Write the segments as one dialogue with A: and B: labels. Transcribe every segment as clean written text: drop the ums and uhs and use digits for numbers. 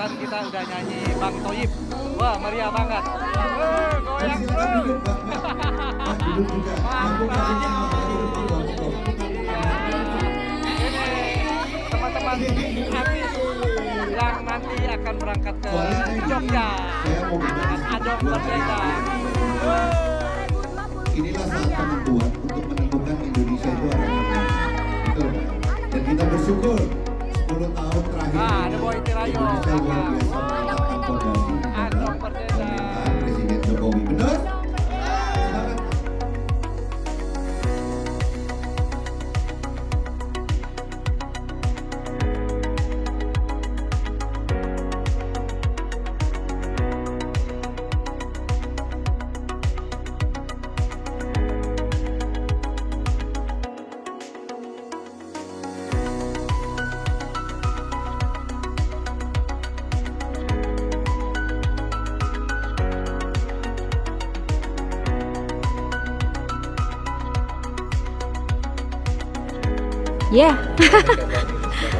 A: barusan kita udah nyanyi Bang Toyib. Wah, meriah banget. Goyang bro. Ini teman-teman artis yang nanti akan berangkat ke Jogja dengan Adong Merdeka.
B: Inilah saat kami buat untuk menentukan Indonesia itu adalah betul. Dan kita bersyukur 10 tahun terakhir
A: Ada Boy Tirayo,
B: Indonesia luar biasa mendapatkan fondasi
A: Adong Merdeka.
B: pemerintahan Presiden Jokowi. Benar? Semangat.
C: Ya,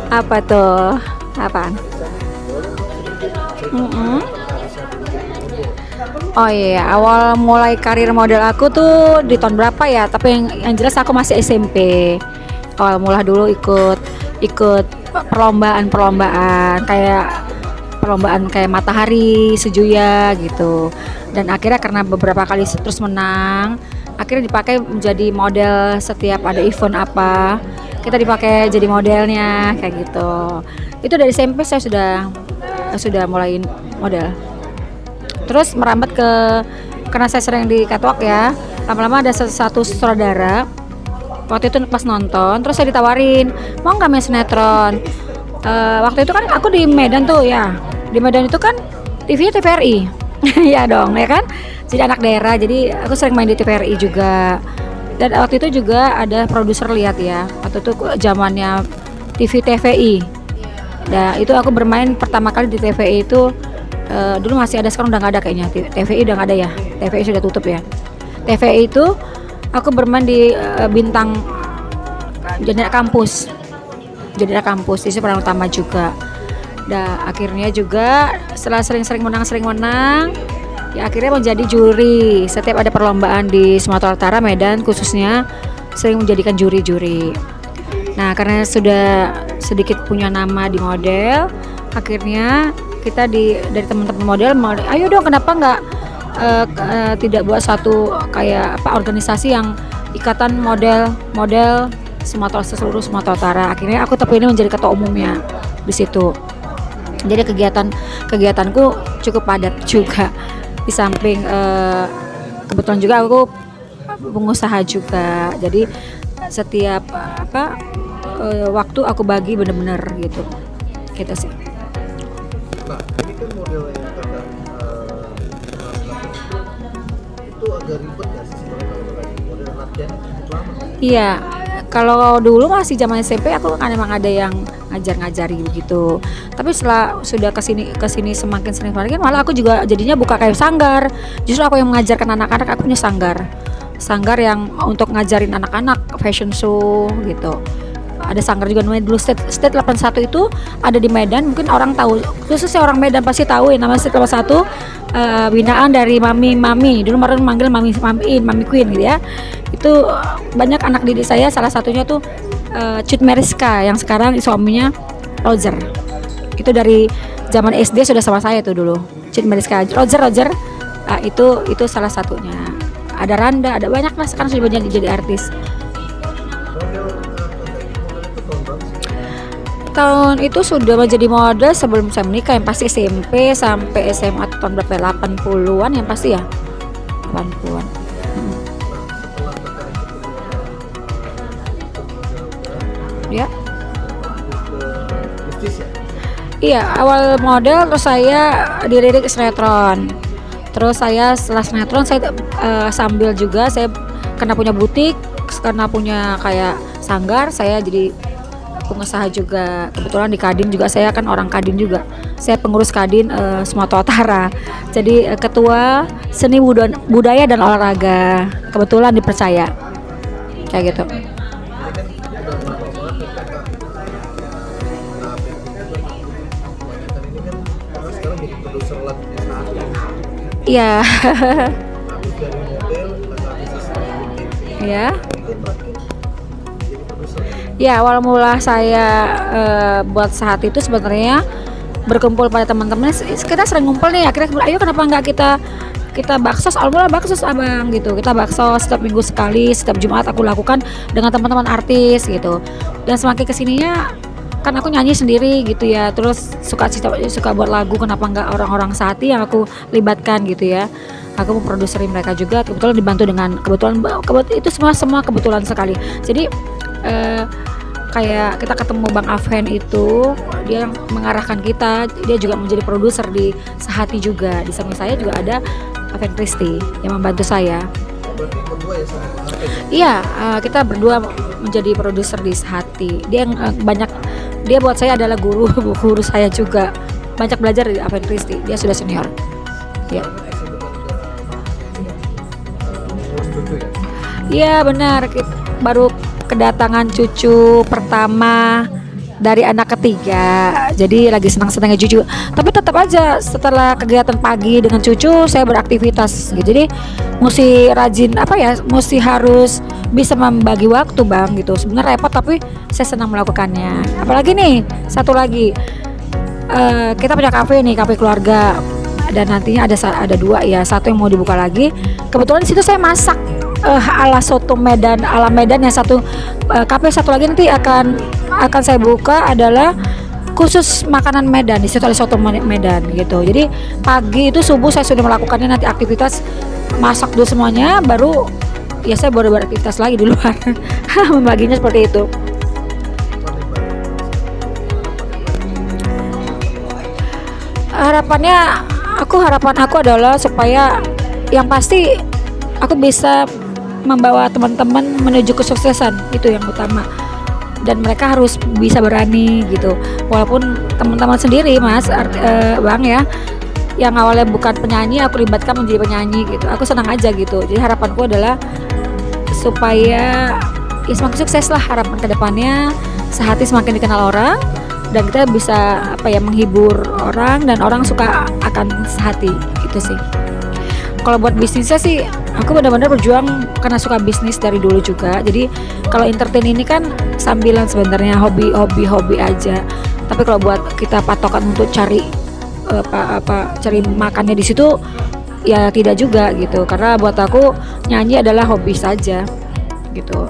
C: apa tuh? Apaan? Oh iya, awal mulai karir model aku tuh di tahun berapa ya? Tapi yang jelas aku masih SMP. Awal mula dulu ikut perlombaan perlombaan kayak Matahari, Sejuya gitu. Dan akhirnya karena beberapa kali terus menang, akhirnya dipakai menjadi model setiap ada event apa. Kita dipakai jadi modelnya kayak gitu. Itu dari SMP saya sudah mulai model. Terus merambat karena saya sering di catwalk ya. Lama-lama ada satu sutradara. Waktu itu pas nonton, terus saya ditawarin, mau nggak main sinetron? Waktu itu kan aku di Medan tuh ya. Di Medan itu kan TV-nya TVRI. Ya dong, ya kan? Jadi anak daerah, jadi aku sering main di TVRI juga. Dan waktu itu juga ada produser lihat ya. Waktu itu zamannya TV TVI. Nah, itu aku bermain pertama kali di TVI itu dulu masih ada, sekarang udah nggak ada kayaknya. TVI udah nggak ada ya. TVI sudah tutup ya. TVI itu aku bermain di bintang Jendela Kampus. Jendela Kampus itu peran utama juga. Dan akhirnya juga setelah sering menang, ya akhirnya menjadi juri. Setiap ada perlombaan di Sumatera Utara, Medan khususnya, sering menjadikan juri-juri. Nah, karena sudah sedikit punya nama di model, akhirnya kita dari teman-teman model, ayo dong, kenapa nggak tidak buat satu kayak organisasi yang ikatan model seluruh Sumatera Utara. Akhirnya aku terpilih menjadi ketua umumnya di situ. Jadi kegiatanku cukup padat juga. Di samping kebetulan juga aku pengusaha juga. Jadi setiap waktu aku bagi bener-bener gitu sih.
D: Nah, ini kan model yang kadang itu agak ribet ya sih sebenarnya kalau lagi model latihan cukup lama.
C: Iya, kalau dulu masih zaman SMP aku kan emang ada yang ngajari gitu. Tapi setelah sudah kesini semakin sering malah aku juga jadinya buka kayak sanggar. Justru aku yang mengajarkan anak-anak, aku punya sanggar yang untuk ngajarin anak-anak fashion show gitu. Ada sanggar juga namanya dulu State 81 itu ada di Medan, mungkin orang tahu, khususnya orang Medan pasti tahu ya, namanya State 81, binaan dari Mami dulu manggil Mami Queen gitu ya. Itu banyak anak didik saya, salah satunya tuh Cut Meriska yang sekarang suaminya Roger. Itu dari zaman SD sudah sama saya tuh dulu. Cut Meriska, Roger. Itu salah satunya. Ada Randa, ada banyak lah, sekarang sudah banyak jadi artis. Tahun itu sudah menjadi model sebelum saya menikah, yang pasti SMP sampai SMA tahun berapa, 80-an yang pasti ya, 80-an. Ya. Iya, awal model terus saya dilirik sinetron. Terus saya setelah sinetron saya sambil juga saya karena punya butik, karena punya kayak sanggar, saya jadi pengusaha juga. Kebetulan di Kadin juga, saya kan orang Kadin juga. Saya pengurus Kadin Sumatera Utara. Jadi ketua seni budaya dan olahraga. Kebetulan dipercaya. Kayak gitu.
D: produser lagu di saat
C: Iya.
D: habis dari model habis TV
C: Ya.
D: ini kan terakhir jadi produser.
C: Ya, awal mula saya buat saat itu sebenarnya berkumpul pada teman-teman. Kita sering ngumpul nih, akhirnya ayo kenapa nggak kita baksos, awal mula baksos abang gitu. Kita baksos setiap minggu sekali, setiap Jumat aku lakukan dengan teman-teman artis gitu. Dan semakin kesininya kan aku nyanyi sendiri gitu ya, terus suka buat lagu, kenapa nggak orang-orang sehati yang aku libatkan gitu ya. Aku memproduksi mereka juga, kebetulan dibantu dengan kebetulan itu semua kebetulan sekali. Jadi kayak kita ketemu Bang Afhen itu, dia yang mengarahkan kita, dia juga menjadi produser di Sehati juga. Di samping saya juga ada Afhen Kristi yang membantu saya.
D: Berarti berdua ya sama Bang Arif?
C: Iya, kita berdua menjadi produser di Sehati. Dia yang dia buat saya adalah guru saya juga. Banyak belajar dari Afhen Kristi, dia sudah senior. Ya.
D: Ngurus cucu ya?
C: Iya benar, baru kedatangan cucu pertama dari anak ketiga, jadi lagi senang-senangnya cucu. Tapi tetap aja setelah kegiatan pagi dengan cucu saya beraktivitas gitu. Jadi mesti rajin mesti harus bisa membagi waktu bang gitu. Sebenarnya repot tapi saya senang melakukannya. Apalagi nih satu lagi, kita punya kafe keluarga, dan nantinya ada dua ya, satu yang mau dibuka lagi. Kebetulan di situ saya masak ala soto Medan, ala Medan. Yang satu kafe satu lagi nanti akan saya buka adalah khusus makanan Medan. Di situ ada soto Medan gitu. Jadi pagi itu subuh saya sudah melakukannya, nanti aktivitas masak dulu semuanya, baru ya saya baru beraktivitas lagi di luar. Membaginya seperti itu. Harapan aku adalah supaya yang pasti aku bisa membawa teman-teman menuju kesuksesan, itu yang utama. Dan mereka harus bisa berani gitu. Walaupun teman-teman sendiri mas, bang ya, yang awalnya bukan penyanyi aku libatkan menjadi penyanyi gitu. Aku senang aja gitu. Jadi harapanku adalah supaya ya semakin sukses lah harapan kedepannya. Sehati semakin dikenal orang, dan kita bisa menghibur orang, dan orang suka akan Sehati itu sih. Kalau buat bisnisnya sih aku benar-benar berjuang karena suka bisnis dari dulu juga. Jadi kalau entertain ini kan sambilan sebenarnya, hobi aja. Tapi kalau buat kita patokan untuk cari cari makannya di situ ya tidak juga gitu. Karena buat aku nyanyi adalah hobi saja gitu.